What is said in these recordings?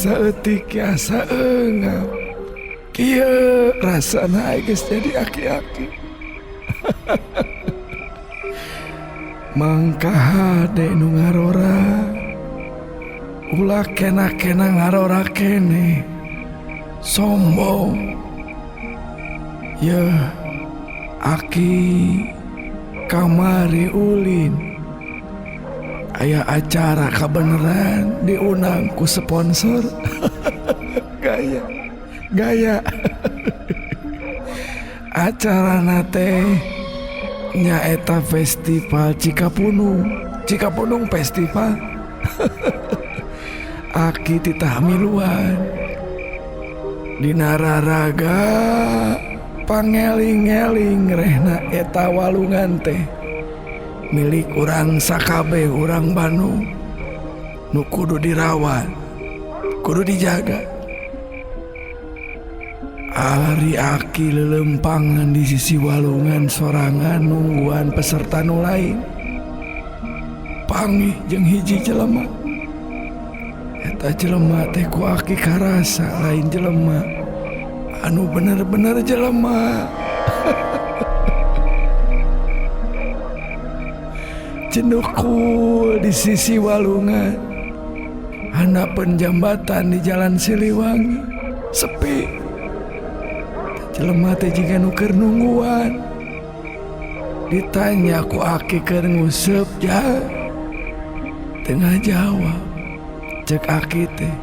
saeutik asa eungap. Kieu rasana geus jadi aki-aki. Mangka hade nu ngarora. Ulah kena-kena ngarora kene. Sombong. Ya, aki kamari ulin. Aya acara kabeneran diundang ku sponsor. Gaya acara nate nyaeta festival Cikapunung festival. Aki titah miluan dinararaga pangeling-eling rehna eta walungan teh milik urang sakabe urang Bandung nu kudu dirawat kudu dijaga. Ari aki lelempangan di sisi walungan sorangan nungguan peserta nu lain panggih jeung hiji jelema. Eta jelema teh ku aki karasa lain jelema anu bener-bener jelema. Cenukul di sisi walungan handapkeun jambatan di Jalan Siliwangi sepi. Jelema teh jiga nu keur nungguan. Ditanya ku aki keur nguseup ja. Tengah jawab. Cek aki teh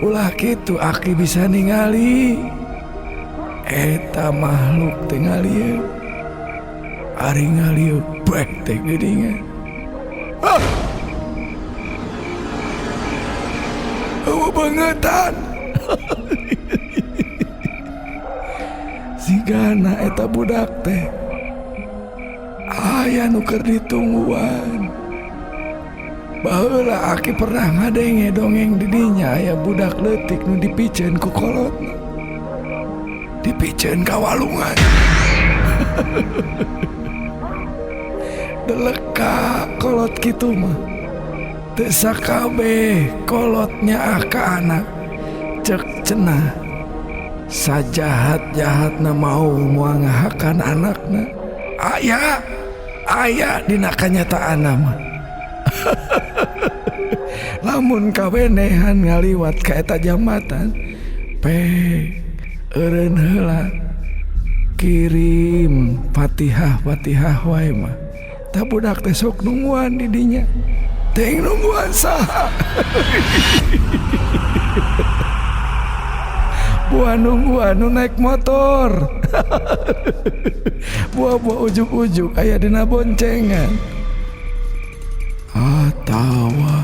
ulah kitu aki bisa ningali eta makhluk teh ngalieu. Ari ngalieu brek teh geuningan. Bangetan. Sigana eta budak teh aya nu keur ditungguan. Baheula aki pernah ngadenge dongeng di dinya aya budak leutik nu dipiceun ku kolotna. Dipiceun ka walungan. Deleka kolot kitu mah teu sakabeh kolotnya ka anak. Cek cenah sajahat-jahatna mau ngahakan anakna aya dina kanyataanna mah. Lamun kawenehan ngaliwat ka eta jambatan eureun heula kirim Fatihah wae mah. Tah budak teh sok nungguan di dinya. Teh nungguan saha? Buah nungguan nu naik motor. Buah ujuk-ujuk aya dina boncengan. Atawa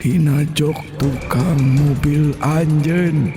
dina jok tukang mobil anjeun.